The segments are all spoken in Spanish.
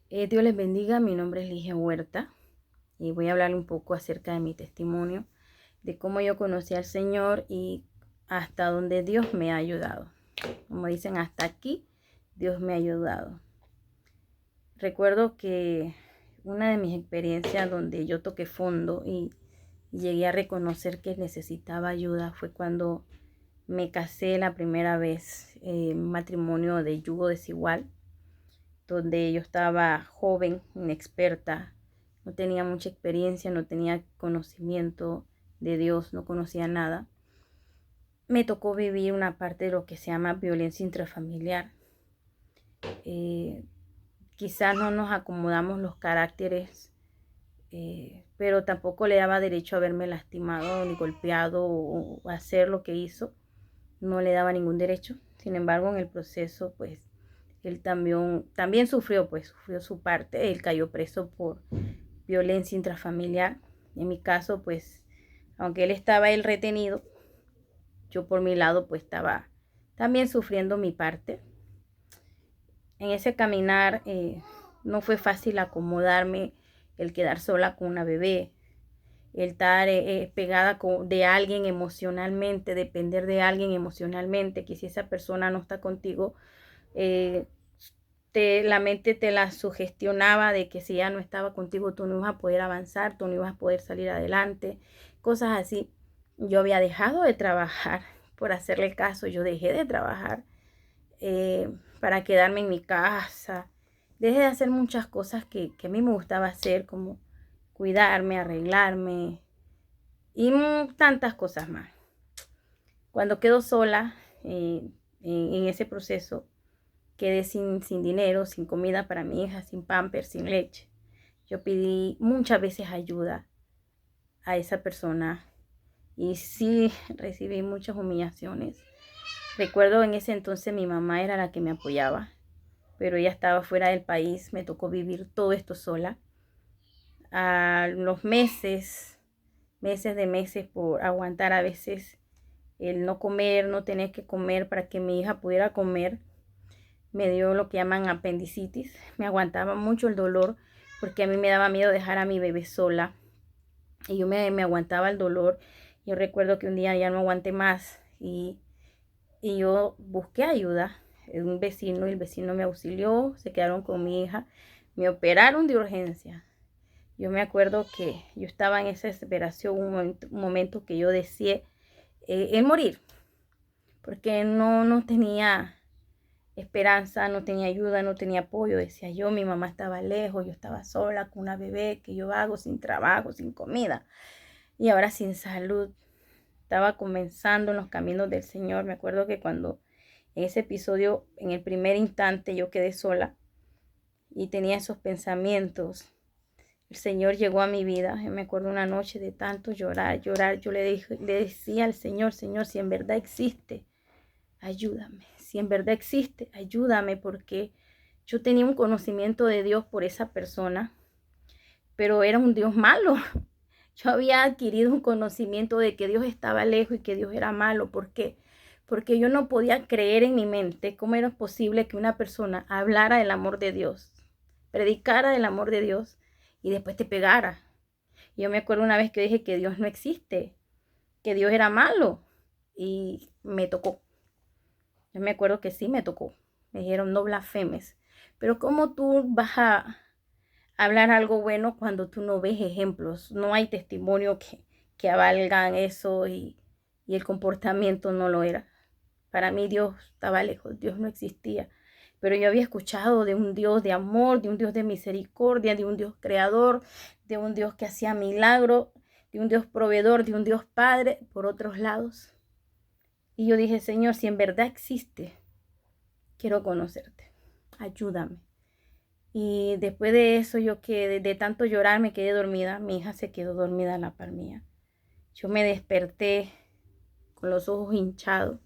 Dios les bendiga, mi nombre es Ligia Huerta y voy a hablar un poco acerca de mi testimonio, de cómo yo conocí al Señor y hasta donde Dios me ha ayudado. Como dicen, hasta aquí Dios me ha ayudado. Recuerdo que una de mis experiencias donde yo toqué fondo y llegué a reconocer que necesitaba ayuda fue cuando me casé la primera vez en un matrimonio de yugo desigual, donde yo estaba joven, inexperta, no tenía mucha experiencia, no tenía conocimiento de Dios, no conocía nada. Me tocó vivir una parte de lo que se llama violencia intrafamiliar. Eh, Quizás no nos acomodamos los caracteres, pero tampoco le daba derecho a haberme lastimado ni golpeado o hacer lo que hizo. No le daba ningún derecho. Sin embargo, en el proceso, pues, él también sufrió su parte. Él cayó preso por violencia intrafamiliar. En mi caso, pues, aunque él estaba retenido, yo por mi lado, pues, estaba también sufriendo mi parte. En ese caminar no fue fácil acomodarme, el quedar sola con una bebé, el estar pegada de alguien emocionalmente, depender de alguien emocionalmente, que si esa persona no está contigo, eh, la mente te la sugestionaba de que si ella no estaba contigo, tú no ibas a poder avanzar, tú no ibas a poder salir adelante, cosas así. Yo había dejado de trabajar por hacerle caso, yo dejé de trabajar para quedarme en mi casa. Dejé de hacer muchas cosas que a mí me gustaba hacer, como cuidarme, arreglarme y tantas cosas más. Cuando quedo sola en ese proceso, quedé sin dinero, sin comida para mi hija, sin pamper, sin leche. Yo pedí muchas veces ayuda a esa persona y sí recibí muchas humillaciones. Recuerdo en ese entonces mi mamá era la que me apoyaba, pero ella estaba fuera del país, me tocó vivir todo esto sola. A los meses por aguantar a veces el no comer, no tener que comer para que mi hija pudiera comer, me dio lo que llaman apendicitis. Me aguantaba mucho el dolor porque a mí me daba miedo dejar a mi bebé sola y yo me aguantaba el dolor. Yo recuerdo que un día ya no aguanté más y yo busqué ayuda en un vecino y el vecino me auxilió, se quedaron con mi hija, me operaron de urgencia. Yo me acuerdo que yo estaba en esa desesperación, un momento que yo deseé el morir, porque no tenía esperanza, no tenía ayuda, no tenía apoyo. Decía yo, mi mamá estaba lejos, yo estaba sola con una bebé, que yo hago sin trabajo, sin comida y ahora sin salud. Estaba comenzando en los caminos del Señor. Me acuerdo que cuando en ese episodio, en el primer instante, yo quedé sola y tenía esos pensamientos, el Señor llegó a mi vida. Yo me acuerdo una noche de tanto llorar. Yo le decía al Señor, Señor, si en verdad existe, ayúdame. Si en verdad existe, ayúdame, porque yo tenía un conocimiento de Dios por esa persona, pero era un Dios malo. Yo había adquirido un conocimiento de que Dios estaba lejos y que Dios era malo. ¿Por qué? Porque yo no podía creer en mi mente cómo era posible que una persona hablara del amor de Dios, predicara del amor de Dios y después te pegara. Yo me acuerdo una vez que dije que Dios no existe, que Dios era malo y me tocó. Yo me acuerdo que sí me tocó. Me dijeron no blasfemes. Pero ¿cómo tú vas a hablar algo bueno cuando tú no ves ejemplos? No hay testimonio que avalgan eso y el comportamiento no lo era. Para mí Dios estaba lejos, Dios no existía. Pero yo había escuchado de un Dios de amor, de un Dios de misericordia, de un Dios creador, de un Dios que hacía milagros, de un Dios proveedor, de un Dios padre por otros lados. Y yo dije, Señor, si en verdad existe, quiero conocerte. Ayúdame. Y después de eso, yo quedé, de tanto llorar, me quedé dormida. Mi hija se quedó dormida a la par mía. Yo me desperté con los ojos hinchados,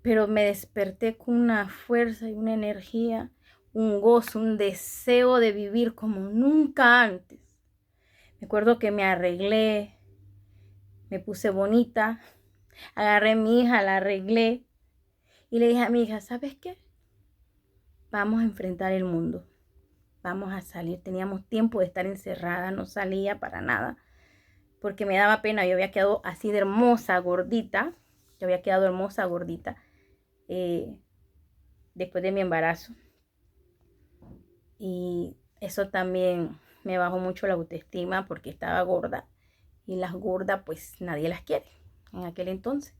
pero me desperté con una fuerza y una energía, un gozo, un deseo de vivir como nunca antes. Me acuerdo que me arreglé, me puse bonita, agarré a mi hija, la arreglé y le dije a mi hija, ¿sabes qué? Vamos a enfrentar el mundo. vamos a salir. Teníamos tiempo de estar encerrada, no salía para nada, porque me daba pena. Yo había quedado así de hermosa, gordita. Yo había quedado hermosa, gordita, después de mi embarazo. Y eso también me bajó mucho la autoestima porque estaba gorda. Y las gordas, pues nadie las quiere en aquel entonces,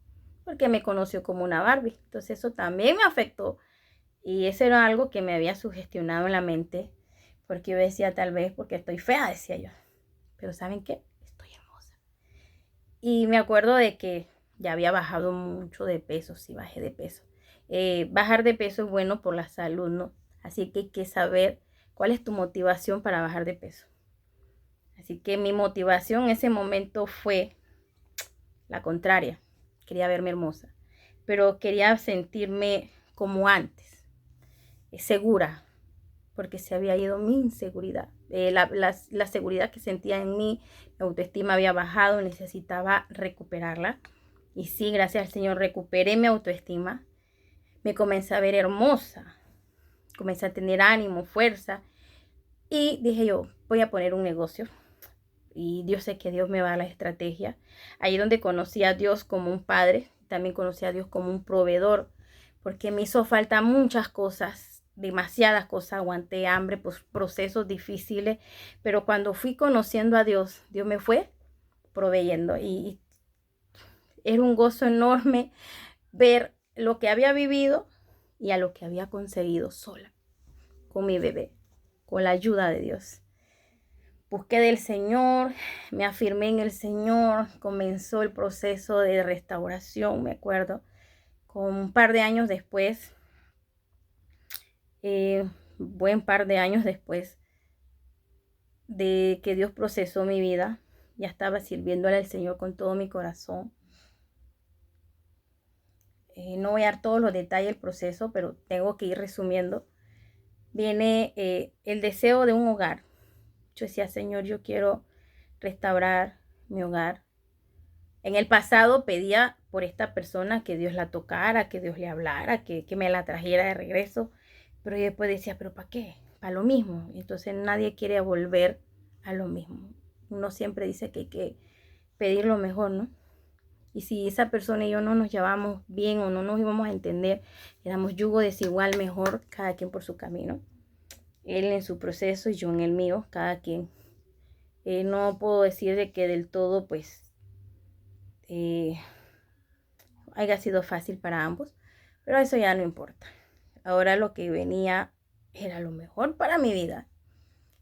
porque me conoció como una Barbie. Entonces eso también me afectó. Y eso era algo que me había sugestionado en la mente, porque yo decía, tal vez porque estoy fea, decía yo. Pero ¿saben qué? Estoy hermosa. Y me acuerdo de que ya había bajado mucho de peso, sí bajé de peso. Bajar de peso es bueno por la salud, ¿no? Así que hay que saber cuál es tu motivación para bajar de peso. Así que mi motivación en ese momento fue la contraria. Quería verme hermosa, pero quería sentirme como antes, segura, porque se había ido mi inseguridad. La seguridad que sentía en mí, la autoestima había bajado, necesitaba recuperarla. Y sí, gracias al Señor, recuperé mi autoestima. Me comencé a ver hermosa, comencé a tener ánimo, fuerza. Y dije yo, voy a poner un negocio. Y Dios, sé que Dios me va a dar la estrategia. Ahí donde conocí a Dios como un padre, también conocí a Dios como un proveedor, porque me hizo falta muchas cosas, demasiadas cosas. Aguanté hambre, pues, procesos difíciles, pero cuando fui conociendo a Dios, Dios me fue proveyendo. Y era un gozo enorme ver lo que había vivido y a lo que había conseguido sola, con mi bebé, con la ayuda de Dios. Busqué del Señor, me afirmé en el Señor, comenzó el proceso de restauración, me acuerdo, con un par de años después, buen par de años después de que Dios procesó mi vida, ya estaba sirviéndole al Señor con todo mi corazón. No voy a dar todos los detalles del proceso, pero tengo que ir resumiendo. Viene el deseo de un hogar. Yo decía, Señor, yo quiero restaurar mi hogar. En el pasado pedía por esta persona que Dios la tocara, que Dios le hablara, que me la trajera de regreso. Pero yo después decía, ¿pero para qué? Para lo mismo. Entonces nadie quiere volver a lo mismo. Uno siempre dice que hay que pedir lo mejor, ¿no? Y si esa persona y yo no nos llevamos bien o no nos íbamos a entender, éramos yugo desigual, mejor cada quien por su camino. Él en su proceso y yo en el mío, cada quien. No puedo decir de que del todo, pues, haya sido fácil para ambos, pero eso ya no importa. Ahora lo que venía era lo mejor para mi vida.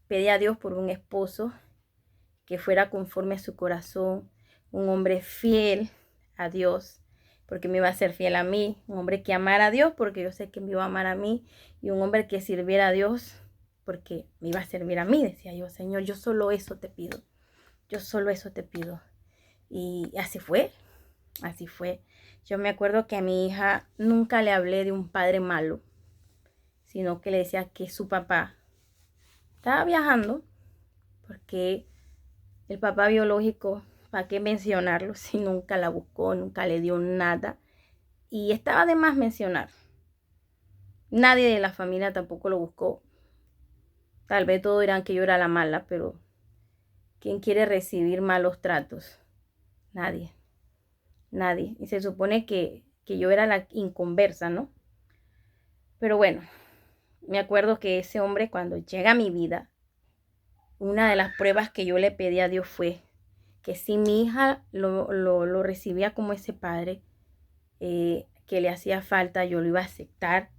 Pedí a Dios por un esposo que fuera conforme a su corazón, un hombre fiel a Dios, porque me iba a ser fiel a mí, un hombre que amara a Dios, porque yo sé que me iba a amar a mí, y un hombre que sirviera a Dios, porque me iba a servir a mí. Decía yo, Señor, yo solo eso te pido, yo solo eso te pido. Y así fue, así fue. Yo me acuerdo que a mi hija nunca le hablé de un padre malo, sino que le decía que su papá estaba viajando, porque el papá biológico, ¿para qué mencionarlo si nunca la buscó, nunca le dio nada? Y estaba de más mencionar. Nadie de la familia tampoco lo buscó. Tal vez todos dirán que yo era la mala, pero ¿quién quiere recibir malos tratos? Nadie. Nadie. Y se supone que yo era la inconversa, ¿no? Pero bueno, me acuerdo que ese hombre, cuando llega a mi vida, una de las pruebas que yo le pedí a Dios fue que si mi hija lo recibía como ese padre, que le hacía falta, yo lo iba a aceptar,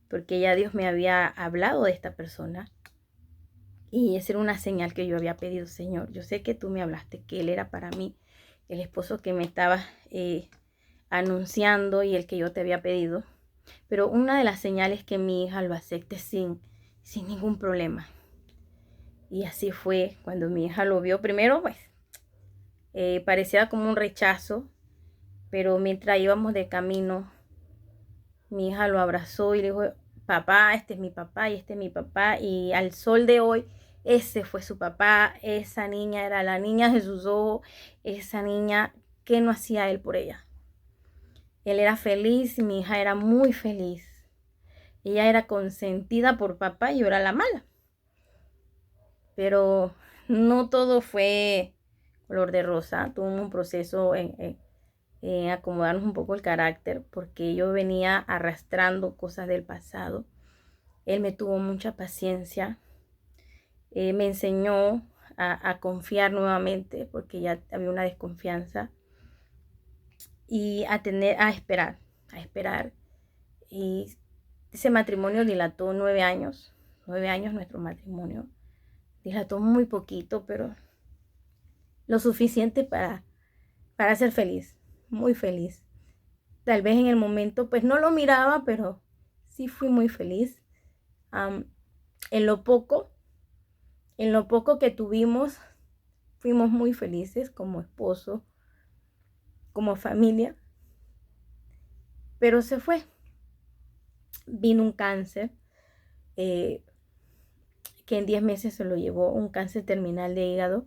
porque ya Dios me había hablado de esta persona. Y esa era una señal que yo había pedido, Señor. Yo sé que tú me hablaste, que él era para mí el esposo que me estaba anunciando y el que yo te había pedido. Pero una de las señales que mi hija lo acepte sin ningún problema. Y así fue cuando mi hija lo vio. Primero, pues, parecía como un rechazo, pero mientras íbamos de camino, mi hija lo abrazó y le dijo, papá, este es mi papá y este es mi papá. Y al sol de hoy, ese fue su papá. Esa niña era la niña de sus ojos. Esa niña, ¿qué no hacía él por ella? Él era feliz y mi hija era muy feliz. Ella era consentida por papá y yo era la mala. pero no todo fue color de rosa. Tuvo un proceso en acomodarnos un poco el carácter, porque yo venía arrastrando cosas del pasado. Él me tuvo mucha paciencia, me enseñó a confiar nuevamente, porque ya había una desconfianza, y a esperar. Y ese matrimonio dilató 9 años, 9 años nuestro matrimonio. Dilató muy poquito, pero lo suficiente para ser feliz, muy feliz. Tal vez en el momento, pues no lo miraba, pero sí fui muy feliz. Um, en lo poco, en lo poco que tuvimos, fuimos muy felices como esposo, como familia. Pero se fue. Vino un cáncer que en 10 meses se lo llevó, un cáncer terminal de hígado.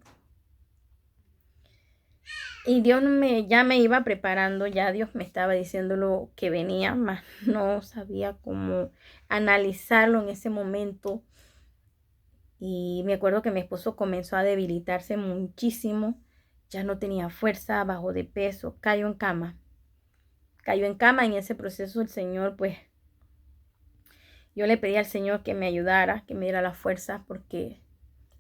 Y Dios ya me iba preparando, ya Dios me estaba diciendo lo que venía, mas no sabía cómo analizarlo en ese momento. Y me acuerdo que mi esposo comenzó a debilitarse muchísimo, ya no tenía fuerza, bajó de peso, cayó en cama. Cayó en cama. En ese proceso el Señor, pues, yo le pedí al Señor que me ayudara, que me diera la fuerza, porque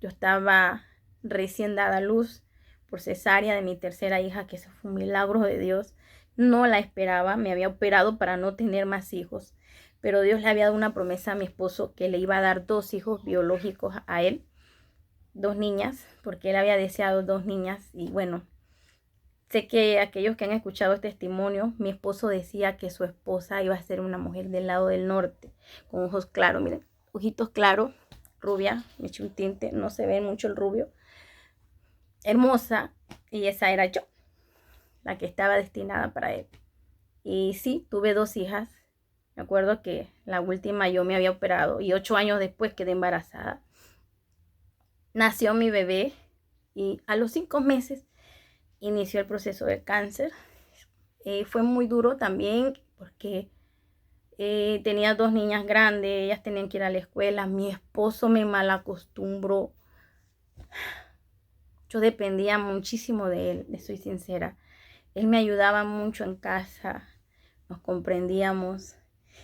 yo estaba recién dada a luz por cesárea de mi tercera hija, que eso fue un milagro de Dios. No la esperaba, me había operado para no tener más hijos, pero Dios le había dado una promesa a mi esposo que le iba a dar 2 hijos biológicos a él, 2 niñas, porque él había deseado 2 niñas. Y bueno, sé que aquellos que han escuchado este testimonio, mi esposo decía que su esposa iba a ser una mujer del lado del norte, con ojos claros, miren, ojitos claros, rubia, me eché un tinte, no se ve mucho el rubio, hermosa, y esa era yo, la que estaba destinada para él. Y sí, tuve 2 hijas. Me acuerdo que la última yo me había operado y 8 años después quedé embarazada. Nació mi bebé y a los 5 meses inició el proceso del cáncer. Fue muy duro también porque tenía 2 niñas grandes, ellas tenían que ir a la escuela. Mi esposo me malacostumbró. Yo dependía muchísimo de él, le soy sincera. Él me ayudaba mucho en casa, nos comprendíamos.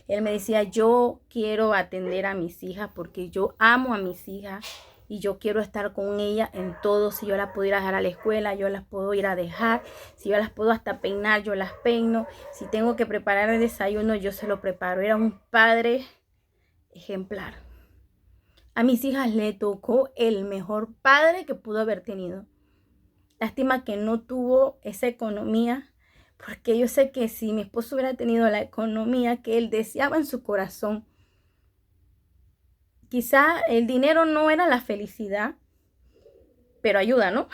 Él me decía, yo quiero atender a mis hijas porque yo amo a mis hijas y yo quiero estar con ellas en todo. Si yo las puedo ir a dejar a la escuela, yo las puedo ir a dejar. Si yo las puedo hasta peinar, yo las peino. Si tengo que preparar el desayuno, yo se lo preparo. Era un padre ejemplar. A mis hijas le tocó el mejor padre que pudo haber tenido. Lástima que no tuvo esa economía, porque yo sé que si mi esposo hubiera tenido la economía que él deseaba en su corazón, quizá el dinero no era la felicidad, pero ayuda, ¿no?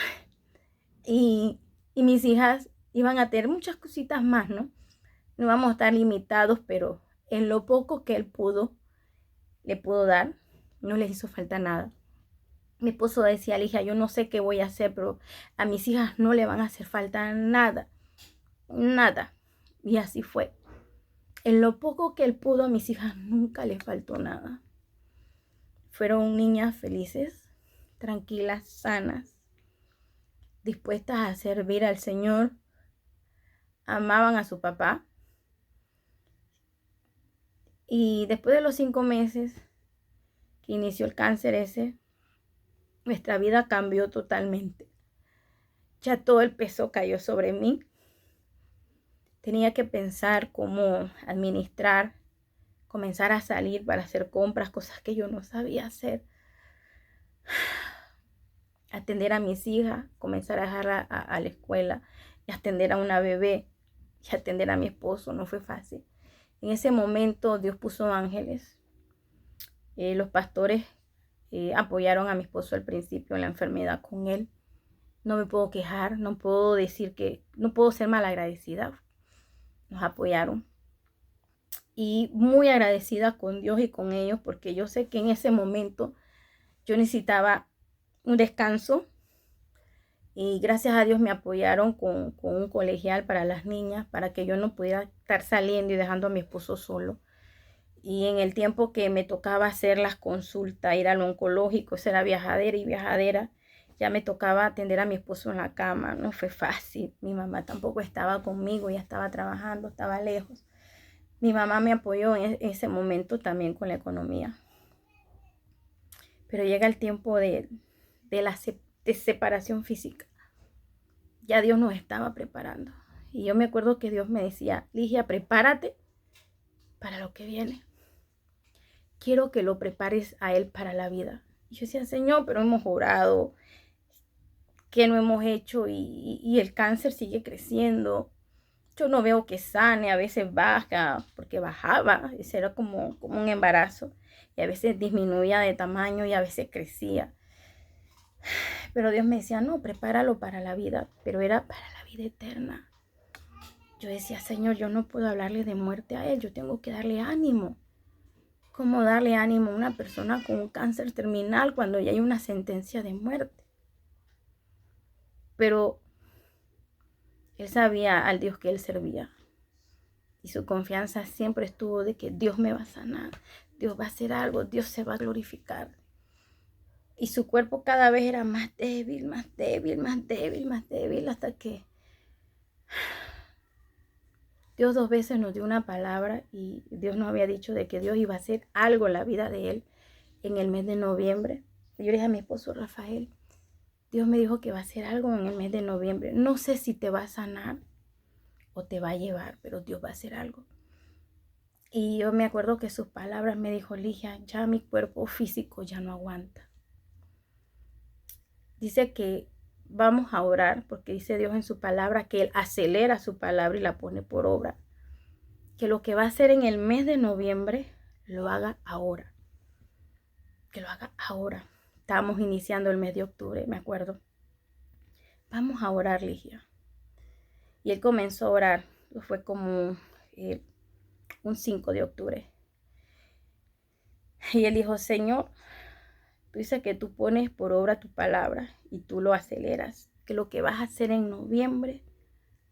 Y mis hijas iban a tener muchas cositas más, ¿no? No íbamos a estar limitados, pero en lo poco que él le pudo dar, no les hizo falta nada. Mi esposo decía, hija, yo no sé qué voy a hacer, pero a mis hijas no le van a hacer falta nada, nada. Y así fue. En lo poco que él pudo, a mis hijas nunca les faltó nada. Fueron niñas felices, tranquilas, sanas, dispuestas a servir al Señor. Amaban a su papá. Y después de los 5 meses que inició el cáncer ese, nuestra vida cambió totalmente. Ya todo el peso cayó sobre mí. Tenía que pensar cómo administrar, comenzar a salir para hacer compras, cosas que yo no sabía hacer. Atender a mis hijas, comenzar a dejarla a la escuela, y atender a una bebé, y atender a mi esposo. No fue fácil. En ese momento Dios puso ángeles. Los pastores apoyaron a mi esposo al principio en la enfermedad con él. No me puedo quejar, no puedo decir que, no puedo ser malagradecida. Nos apoyaron. Y muy agradecida con Dios y con ellos, porque yo sé que en ese momento yo necesitaba un descanso. Y gracias a Dios me apoyaron con un colegial para las niñas, para que yo no pudiera estar saliendo y dejando a mi esposo solo. Y en el tiempo que me tocaba hacer las consultas, ir al oncológico, era viajadera y viajadera, ya me tocaba atender a mi esposo en la cama. No fue fácil. Mi mamá tampoco estaba conmigo, ya estaba trabajando, estaba lejos. Mi mamá me apoyó en ese momento también con la economía. Pero llega el tiempo de la separación física. Ya Dios nos estaba preparando. Y yo me acuerdo que Dios me decía, Ligia, prepárate para lo que viene. Quiero que lo prepares a Él para la vida. Y yo decía, Señor, pero hemos orado, ¿qué no hemos hecho? Y el cáncer sigue creciendo. Yo no veo que sane, a veces baja, porque bajaba, ese era como un embarazo. Y a veces disminuía de tamaño y a veces crecía. Pero Dios me decía, no, prepáralo para la vida, pero era para la vida eterna. Yo decía, Señor, yo no puedo hablarle de muerte a Él, yo tengo que darle ánimo. ¿Cómo darle ánimo a una persona con un cáncer terminal cuando ya hay una sentencia de muerte? Pero él sabía al Dios que él servía. Y su confianza siempre estuvo de que Dios me va a sanar, Dios va a hacer algo, Dios se va a glorificar. Y su cuerpo cada vez era más débil, más débil, más débil, más débil, hasta que Dios 2 veces nos dio una palabra y Dios nos había dicho de que Dios iba a hacer algo en la vida de él en el mes de noviembre. Yo le dije a mi esposo Rafael, Dios me dijo que va a hacer algo en el mes de noviembre. No sé si te va a sanar o te va a llevar, pero Dios va a hacer algo. Y yo me acuerdo que sus palabras me dijo, Ligia, ya mi cuerpo físico ya no aguanta. Dice que vamos a orar, porque dice Dios en su palabra que Él acelera su palabra y la pone por obra. Que lo que va a hacer en el mes de noviembre, lo haga ahora. Que lo haga ahora. Estábamos iniciando el mes de octubre, me acuerdo. Vamos a orar, Ligia. Y él comenzó a orar. Fue como un 5 de octubre. Y él dijo, Señor, tú dices que tú pones por obra tu palabra y tú lo aceleras. Que lo que vas a hacer en noviembre,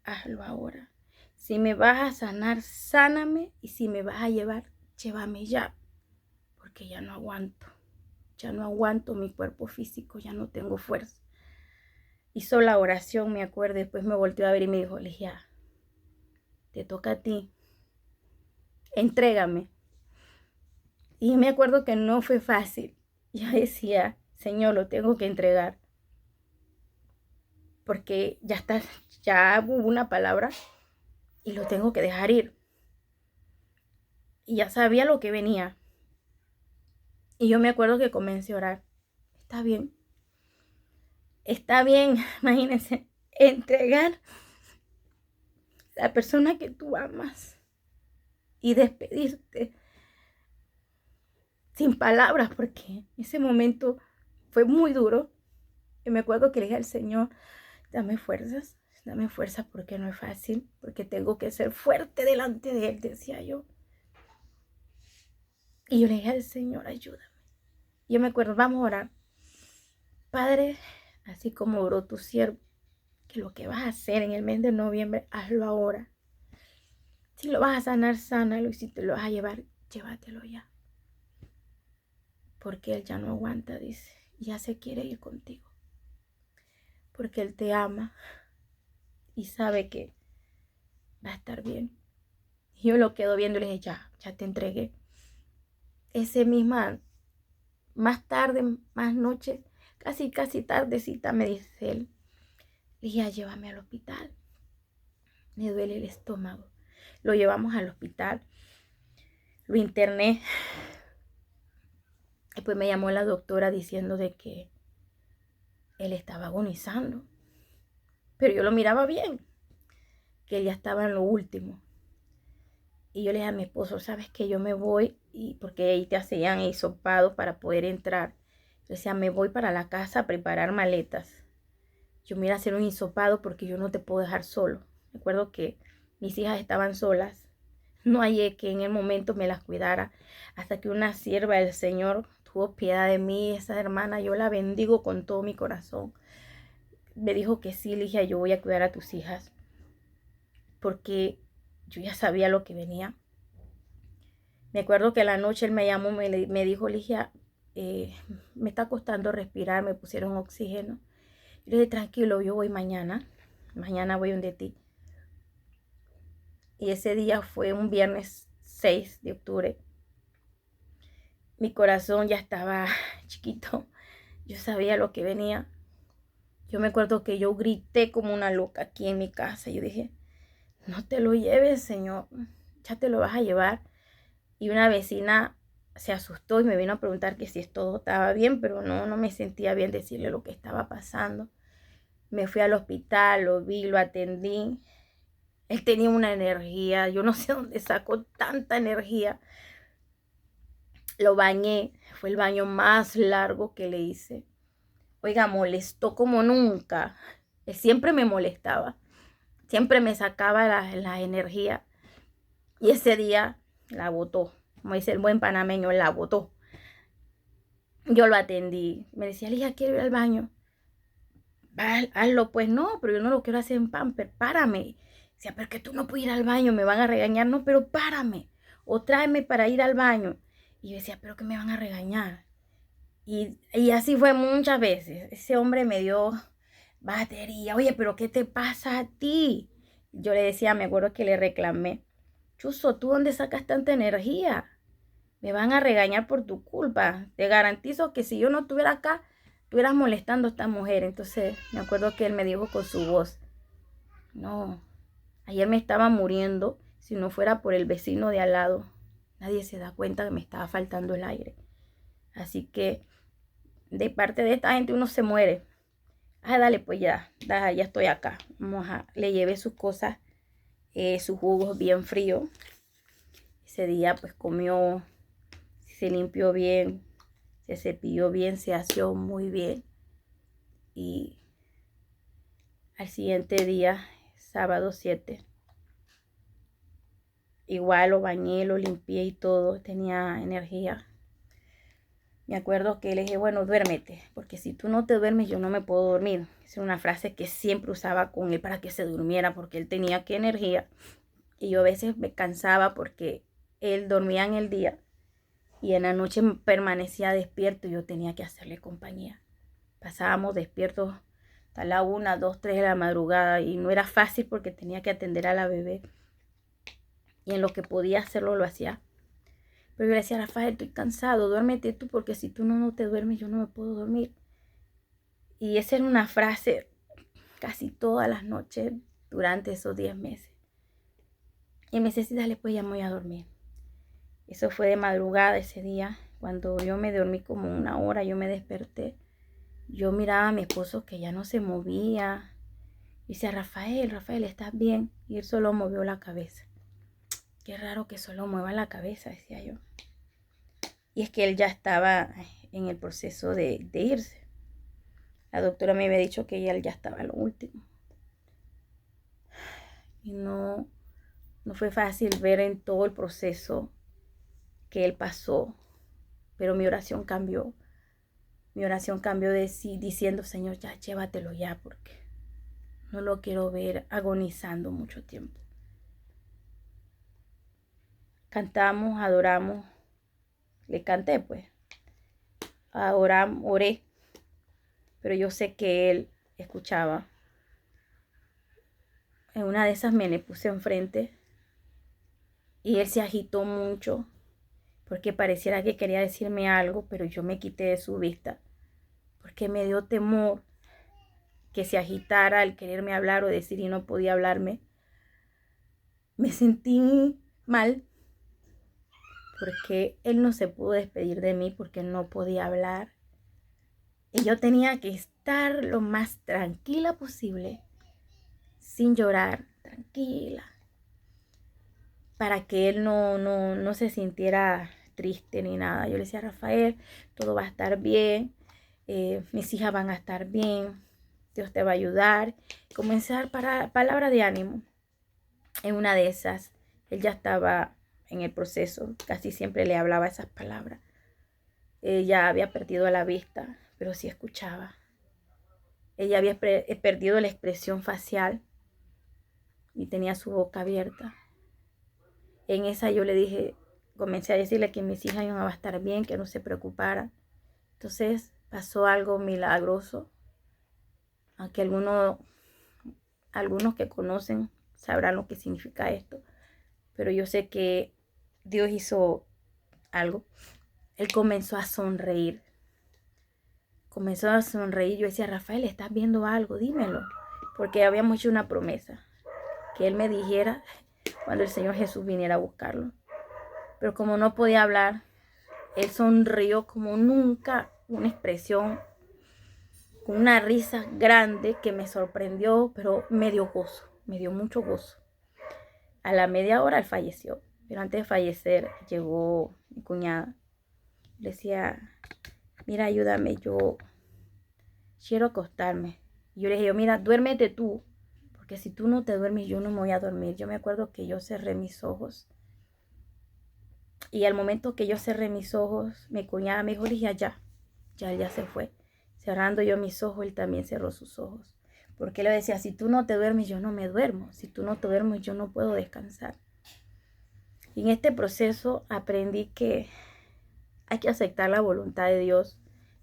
hazlo ahora. Si me vas a sanar, sáname. Y si me vas a llevar, llévame ya. Porque ya no aguanto. Ya no aguanto mi cuerpo físico. Ya no tengo fuerza. Hizo la oración, me acuerdo. Después me volteó a ver y me dijo, Ligia, te toca a ti. Entrégame. Y me acuerdo que no fue fácil. Yo decía, Señor, lo tengo que entregar. Porque ya está, ya hubo una palabra y lo tengo que dejar ir. Y ya sabía lo que venía. Y yo me acuerdo que comencé a orar. Está bien. Está bien, imagínense, entregar a la persona que tú amas y despedirte sin palabras, porque ese momento fue muy duro. Y me acuerdo que le dije al Señor, dame fuerzas porque no es fácil, porque tengo que ser fuerte delante de Él, decía yo. Y yo le dije al Señor, ayúdame. Y yo me acuerdo, vamos a orar. Padre, así como oró tu siervo, que lo que vas a hacer en el mes de noviembre, hazlo ahora. Si lo vas a sanar, sánalo. Y si te lo vas a llevar, llévatelo ya. Porque Él ya no aguanta, dice. Ya se quiere ir contigo. Porque Él te ama y sabe que va a estar bien. Y yo lo quedo viendo y le dije, ya te entregué. Ese misma, más tarde, más noche, casi tardecita, me dice él, Ligia, llévame al hospital. Me duele el estómago. Lo llevamos al hospital. Lo interné. Después me llamó la doctora diciendo de que él estaba agonizando. Pero yo lo miraba bien, que él ya estaba en lo último. Y yo le dije a mi esposo, ¿sabes qué? Yo me voy, y porque ahí te hacían hisopados para poder entrar. Yo decía, me voy para la casa a preparar maletas. Yo me iba a hacer un hisopado porque yo no te puedo dejar solo. Recuerdo que mis hijas estaban solas. No hallé que en el momento me las cuidara. Hasta que una sierva del Señor tuvo piedad de mí. Esa hermana, yo la bendigo con todo mi corazón. Me dijo que sí, Ligia, yo voy a cuidar a tus hijas. Porque yo ya sabía lo que venía. Me acuerdo que la noche él me llamó, me dijo, Ligia, me está costando respirar, me pusieron oxígeno. Yo le dije, tranquilo, yo voy mañana. Mañana voy donde ti. Y ese día fue un viernes 6 de octubre. Mi corazón ya estaba chiquito. Yo sabía lo que venía. Yo me acuerdo que yo grité como una loca aquí en mi casa. Yo dije, no te lo lleves, Señor. Ya te lo vas a llevar. Y una vecina se asustó y me vino a preguntar que si todo estaba bien, pero no me sentía bien decirle lo que estaba pasando. Me fui al hospital, lo vi, lo atendí. Él tenía una energía, yo no sé dónde sacó tanta energía. Lo bañé, fue el baño más largo que le hice. Oiga, molestó como nunca. Él siempre me molestaba, siempre me sacaba la energía. Y ese día la botó, como dice el buen panameño, la botó. Yo lo atendí, me decía, Lija, quiero ir al baño. Hazlo, pues no, pero yo no lo quiero hacer en pamper, párame. Decía, pero que tú no puedes ir al baño, me van a regañar, no, pero párame, o tráeme para ir al baño. Y yo decía, pero que me van a regañar. Y así fue muchas veces. Ese hombre me dio batería, oye, pero ¿qué te pasa a ti? Yo le decía, me acuerdo que le reclamé, Chuzo, ¿tú dónde sacas tanta energía? Me van a regañar por tu culpa. Te garantizo que si yo no estuviera acá, estuvieras molestando a esta mujer. Entonces me acuerdo que él me dijo con su voz, no, ayer me estaba muriendo. Si no fuera por el vecino de al lado, nadie se da cuenta que me estaba faltando el aire. Así que de parte de esta gente uno se muere. Ah, dale, pues ya estoy acá. Le llevé sus cosas, sus jugos bien fríos. Ese día pues comió, se limpió bien, se cepilló bien, se aseó muy bien. Y al siguiente día, sábado 7, igual lo bañé, lo limpié y todo, tenía energía. Me acuerdo que le dije, bueno, duérmete, porque si tú no te duermes, yo no me puedo dormir. Es una frase que siempre usaba con él para que se durmiera, porque él tenía que energía. Y yo a veces me cansaba porque él dormía en el día y en la noche permanecía despierto y yo tenía que hacerle compañía. Pasábamos despiertos hasta la 1, 2, 3 de la madrugada y no era fácil porque tenía que atender a la bebé. Y en lo que podía hacerlo, lo hacía. Pero yo le decía, Rafael, estoy cansado, duérmete tú porque si tú no te duermes, yo no me puedo dormir. Y esa era una frase casi todas las noches durante esos 10 meses. Y me decía, sí, dale, pues ya me voy a dormir. Eso fue de madrugada ese día. Cuando yo me dormí como una hora, yo me desperté. Yo miraba a mi esposo que ya no se movía. Y decía, Rafael, ¿estás bien? Y él solo movió la cabeza. Qué raro que solo mueva la cabeza, decía yo. Y es que él ya estaba en el proceso de irse. La doctora me había dicho que él ya estaba a lo último. Y no fue fácil ver en todo el proceso que él pasó. Pero mi oración cambió. Mi oración cambió de sí, diciendo, Señor, ya llévatelo ya, porque no lo quiero ver agonizando mucho tiempo. Cantamos, adoramos. Le canté, pues. Oré. Pero yo sé que él escuchaba. En una de esas me le puse enfrente. Y él se agitó mucho. Porque pareciera que quería decirme algo, pero yo me quité de su vista. Porque me dio temor que se agitara al quererme hablar o decir y no podía hablarme. Me sentí mal. Porque él no se pudo despedir de mí porque no podía hablar. Y yo tenía que estar lo más tranquila posible, sin llorar, tranquila, para que él no se sintiera triste ni nada. Yo le decía, Rafael, todo va a estar bien, mis hijas van a estar bien, Dios te va a ayudar. Comenzar para palabra de ánimo. En una de esas, él ya estaba en el proceso, casi siempre le hablaba esas palabras. Ella había perdido la vista, pero sí escuchaba. Ella había perdido la expresión facial y tenía su boca abierta. En esa yo le dije, comencé a decirle que mis hijas iban a estar bien, que no se preocuparan. Entonces pasó algo milagroso, aunque algunos que conocen sabrán lo que significa esto, pero yo sé que Dios hizo algo. Él comenzó a sonreír. Comenzó a sonreír. Yo decía, Rafael, ¿estás viendo algo? Dímelo. Porque habíamos hecho una promesa, que él me dijera cuando el Señor Jesús viniera a buscarlo. Pero como no podía hablar, él sonrió como nunca, una expresión, con una risa grande que me sorprendió, pero me dio gozo, me dio mucho gozo. A la media hora él falleció, pero antes de fallecer llegó mi cuñada. Le decía, mira, ayúdame, yo quiero acostarme. Y yo le dije, mira, duérmete tú, porque si tú no te duermes, yo no me voy a dormir. Yo me acuerdo que yo cerré mis ojos. Y al momento que yo cerré mis ojos, mi cuñada me dijo, ya él ya se fue. Cerrando yo mis ojos, él también cerró sus ojos. Porque él le decía, si tú no te duermes, yo no me duermo. Si tú no te duermes, yo no puedo descansar. Y en este proceso aprendí que hay que aceptar la voluntad de Dios.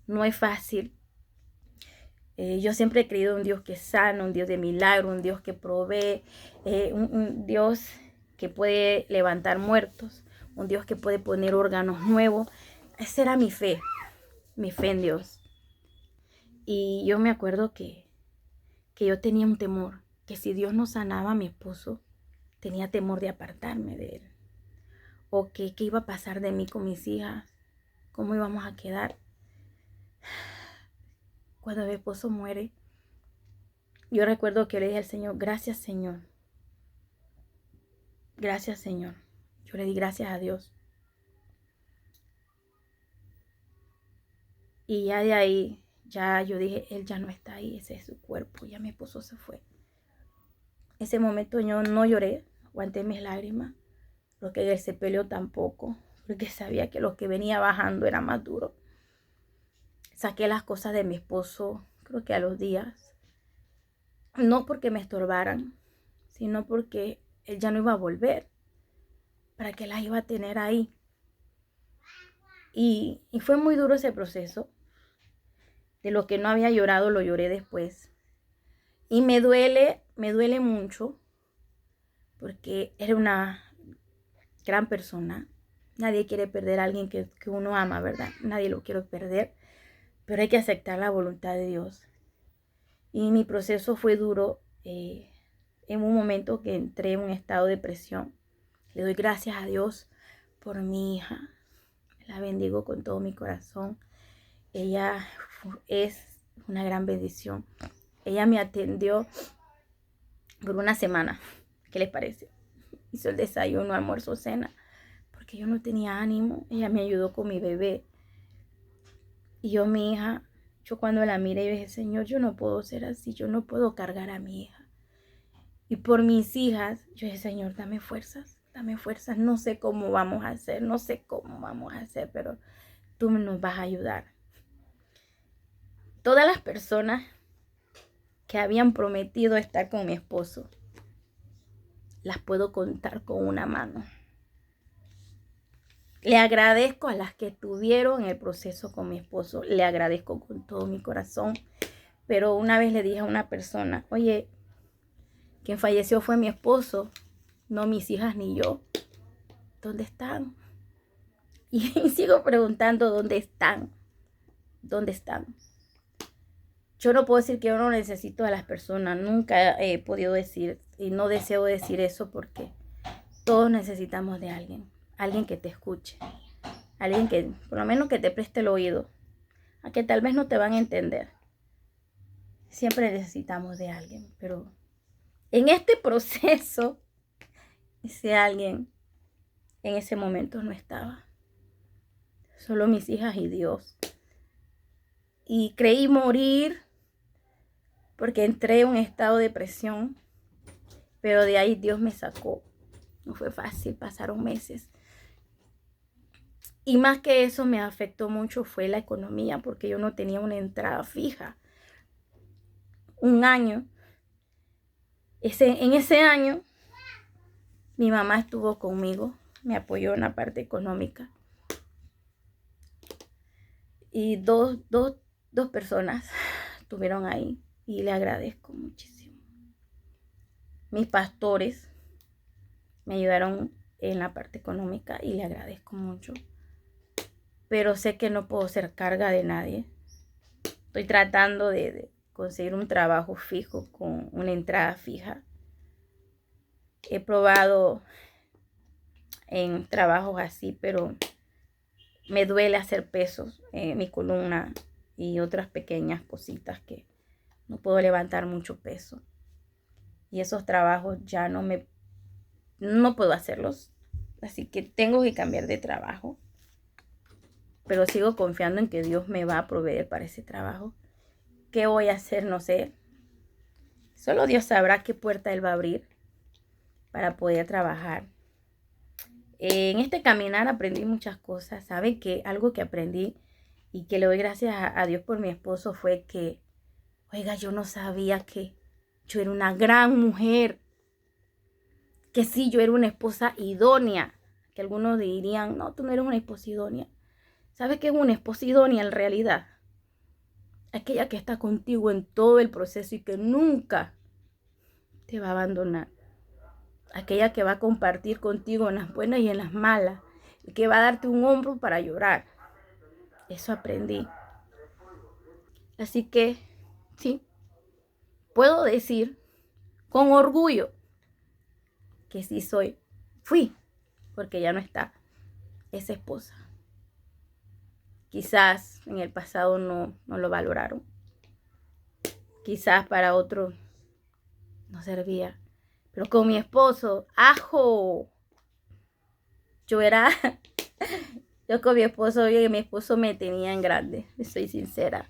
No es fácil. Yo siempre he creído en un Dios que sana, un Dios de milagro, un Dios que provee, un Dios que puede levantar muertos, un Dios que puede poner órganos nuevos. Esa era mi fe en Dios. Y yo me acuerdo que yo tenía un temor, que si Dios no sanaba a mi esposo, tenía temor de apartarme de él. O que qué iba a pasar de mí con mis hijas, cómo íbamos a quedar. Cuando mi esposo muere, yo recuerdo que le dije al Señor, gracias Señor. Gracias Señor. Yo le di gracias a Dios. Y ya de ahí, ya yo dije, él ya no está ahí, ese es su cuerpo, ya mi esposo se fue. Ese momento yo no lloré, aguanté mis lágrimas, porque en el sepelio tampoco, porque sabía que lo que venía bajando era más duro. Saqué las cosas de mi esposo, creo que a los días, no porque me estorbaran, sino porque él ya no iba a volver, para que las iba a tener ahí. Y fue muy duro ese proceso. De lo que no había llorado, lo lloré después. Y me duele mucho, porque era una gran persona. Nadie quiere perder a alguien que uno ama, ¿verdad? Nadie lo quiere perder, pero hay que aceptar la voluntad de Dios. Y mi proceso fue duro. En un momento que entré en un estado de depresión. Le doy gracias a Dios por mi hija. La bendigo con todo mi corazón. Ella es una gran bendición. Ella me atendió por una semana. ¿Qué les parece? Hizo el desayuno, almuerzo, cena, porque yo no tenía ánimo. Ella me ayudó con mi bebé. Y yo, mi hija, yo cuando la miré, yo dije, Señor, yo no puedo ser así. Yo no puedo cargar a mi hija. Y por mis hijas, yo dije, Señor, dame fuerzas. Dame fuerzas. No sé cómo vamos a hacer. No sé cómo vamos a hacer, pero tú nos vas a ayudar. Todas las personas que habían prometido estar con mi esposo, las puedo contar con una mano. Le agradezco a las que estuvieron en el proceso con mi esposo. Le agradezco con todo mi corazón. Pero una vez le dije a una persona, oye, quien falleció fue mi esposo, no mis hijas ni yo. ¿Dónde están? Y sigo preguntando, ¿dónde están? ¿Dónde están? Yo no puedo decir que yo no necesito a las personas. Nunca he podido decir y no deseo decir eso, porque todos necesitamos de alguien. Alguien que te escuche. Alguien que por lo menos que te preste el oído. A que tal vez no te van a entender. Siempre necesitamos de alguien. Pero en este proceso, ese alguien en ese momento no estaba. Solo mis hijas y Dios. Y creí morir porque entré en un estado de depresión. Pero de ahí Dios me sacó. No fue fácil, pasaron meses. Y más que eso me afectó mucho fue la economía, porque yo no tenía una entrada fija. Un año. En ese año, mi mamá estuvo conmigo. me apoyó en la parte económica. Y dos personas estuvieron ahí y le agradezco muchísimo. Mis pastores me ayudaron en la parte económica y le agradezco mucho. Pero sé que no puedo ser carga de nadie. Estoy tratando de conseguir un trabajo fijo con una entrada fija. He probado en trabajos así, pero me duele hacer pesos en mi columna y otras pequeñas cositas que no puedo levantar mucho peso. Y esos trabajos ya no puedo hacerlos. Así que tengo que cambiar de trabajo. Pero sigo confiando en que Dios me va a proveer para ese trabajo. ¿Qué voy a hacer? No sé. Solo Dios sabrá qué puerta Él va a abrir para poder trabajar. En este caminar aprendí muchas cosas. ¿Saben que algo que aprendí y que le doy gracias a Dios por mi esposo fue que, oiga, yo no sabía que yo era una gran mujer? Que sí, yo era una esposa idónea. Que algunos dirían, no, tú no eres una esposa idónea. ¿Sabes qué es una esposa idónea en realidad? Aquella que está contigo en todo el proceso y que nunca te va a abandonar. Aquella que va a compartir contigo en las buenas y en las malas. Y que va a darte un hombro para llorar. Eso aprendí. Así que, sí, puedo decir con orgullo que sí fui, porque ya no está esa esposa. Quizás en el pasado no lo valoraron. Quizás para otros no servía. Pero con mi esposo, ¡ajo! Yo con mi esposo, mi esposo me tenía en grande, soy sincera.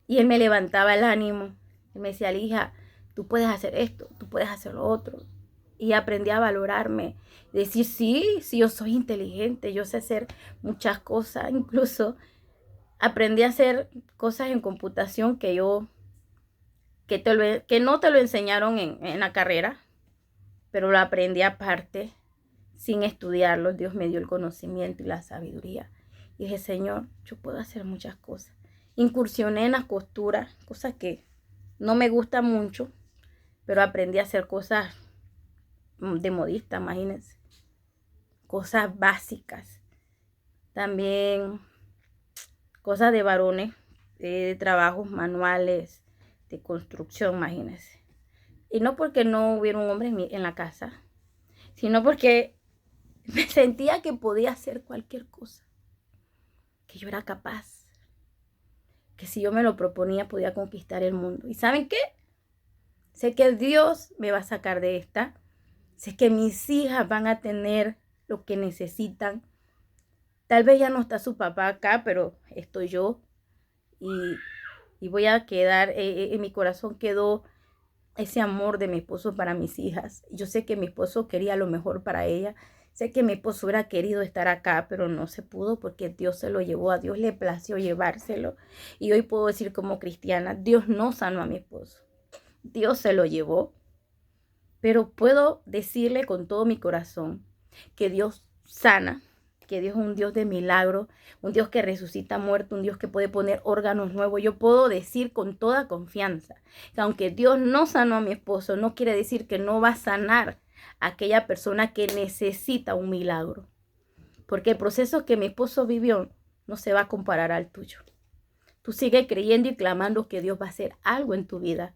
Y él me levantaba el ánimo. Él me decía, hija, tú puedes hacer esto, tú puedes hacer lo otro. Y aprendí a valorarme. Decir, sí, yo soy inteligente, yo sé hacer muchas cosas. Incluso aprendí a hacer cosas en computación que no te lo enseñaron en la carrera, pero lo aprendí aparte, sin estudiarlo. Dios me dio el conocimiento y la sabiduría. Y dije, Señor, yo puedo hacer muchas cosas. Incursioné en la costura, cosas que no me gustan mucho, pero aprendí a hacer cosas de modista, imagínense. Cosas básicas. También cosas de varones, de trabajos manuales, de construcción, imagínense. Y no porque no hubiera un hombre en la casa, sino porque me sentía que podía hacer cualquier cosa, que yo era capaz, que si yo me lo proponía podía conquistar el mundo. ¿Y saben qué? Sé que Dios me va a sacar de esta. Sé que mis hijas van a tener lo que necesitan. Tal vez ya no está su papá acá, pero estoy yo. Y voy a quedar, en mi corazón quedó ese amor de mi esposo para mis hijas. Yo sé que mi esposo quería lo mejor para ella. Sé que mi esposo hubiera querido estar acá, pero no se pudo porque Dios se lo llevó. A Dios le plació llevárselo. Y hoy puedo decir como cristiana, Dios no sanó a mi esposo. Dios se lo llevó. Pero puedo decirle con todo mi corazón que Dios sana, que Dios es un Dios de milagro, un Dios que resucita muerto, un Dios que puede poner órganos nuevos. Yo puedo decir con toda confianza que aunque Dios no sanó a mi esposo, no quiere decir que no va a sanar a aquella persona que necesita un milagro. Porque el proceso que mi esposo vivió no se va a comparar al tuyo. Tú sigue creyendo y clamando que Dios va a hacer algo en tu vida.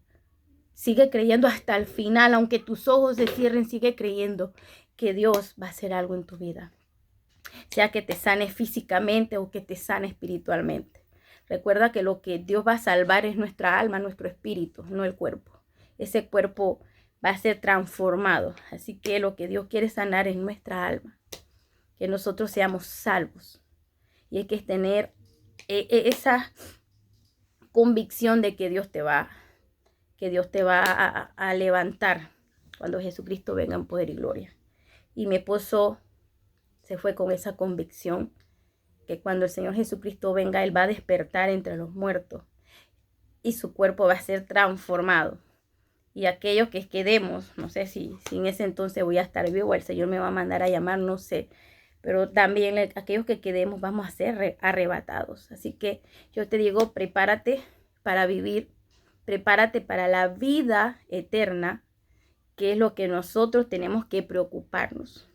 Sigue creyendo hasta el final, aunque tus ojos se cierren, sigue creyendo que Dios va a hacer algo en tu vida. Sea que te sane físicamente o que te sane espiritualmente. Recuerda que lo que Dios va a salvar es nuestra alma, nuestro espíritu, no el cuerpo. Ese cuerpo va a ser transformado. Así que lo que Dios quiere sanar es nuestra alma. Que nosotros seamos salvos. Y hay que tener esa convicción de que Dios te va a levantar cuando Jesucristo venga en poder y gloria. Y mi esposo se fue con esa convicción que cuando el Señor Jesucristo venga, Él va a despertar entre los muertos y su cuerpo va a ser transformado Y aquellos que quedemos, no sé si en ese entonces voy a estar vivo, el Señor me va a mandar a llamar, no sé. Pero también aquellos que quedemos vamos a ser arrebatados. Así que yo te digo, prepárate para vivir, prepárate para la vida eterna, que es lo que nosotros tenemos que preocuparnos.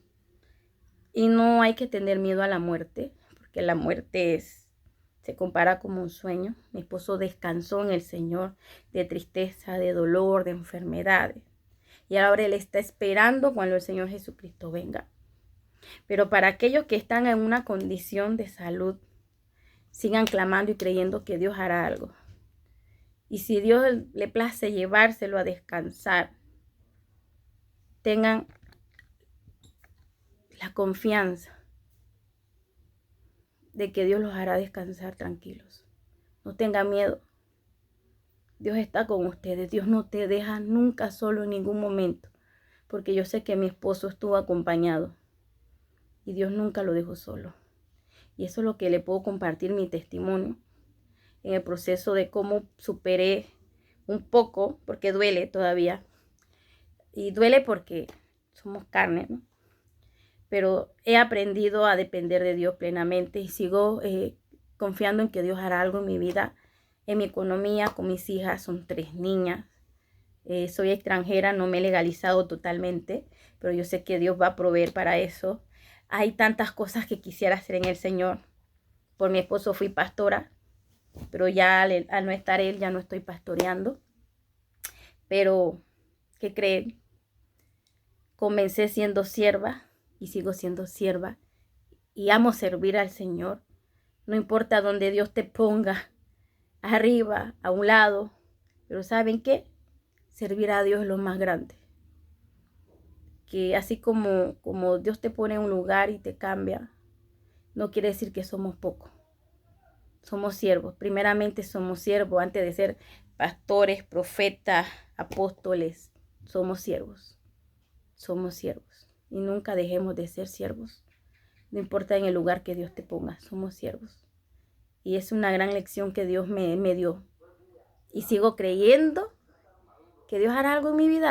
Y no hay que tener miedo a la muerte, porque la muerte se compara como un sueño. Mi esposo descansó en el Señor de tristeza, de dolor, de enfermedades. Y ahora Él está esperando cuando el Señor Jesucristo venga. Pero para aquellos que están en una condición de salud, sigan clamando y creyendo que Dios hará algo. Y si Dios le place llevárselo a descansar, tengan la confianza de que Dios los hará descansar tranquilos. No tengan miedo. Dios está con ustedes. Dios no te deja nunca solo en ningún momento. Porque yo sé que mi esposo estuvo acompañado. Y Dios nunca lo dejó solo. Y eso es lo que le puedo compartir, mi testimonio. En el proceso de cómo superé un poco, porque duele todavía. Y duele porque somos carne, ¿no? Pero he aprendido a depender de Dios plenamente y sigo confiando en que Dios hará algo en mi vida, en mi economía, con mis hijas. Son 3 niñas. Soy extranjera, no me he legalizado totalmente, pero yo sé que Dios va a proveer para eso. Hay tantas cosas que quisiera hacer en el Señor. Por mi esposo fui pastora, pero ya al no estar él, ya no estoy pastoreando. Pero, ¿qué creen? Comencé siendo sierva y sigo siendo sierva. Y amo servir al Señor. No importa dónde Dios te ponga, arriba, a un lado. Pero ¿saben qué? Servir a Dios es lo más grande. Que así como Dios te pone en un lugar y te cambia, no quiere decir que somos pocos. Somos siervos. Primeramente somos siervos antes de ser pastores, profetas, apóstoles. Somos siervos. Somos siervos. Y nunca dejemos de ser siervos. No importa en el lugar que Dios te ponga. Somos siervos. Y es una gran lección que Dios me dio. Y sigo creyendo que Dios hará algo en mi vida.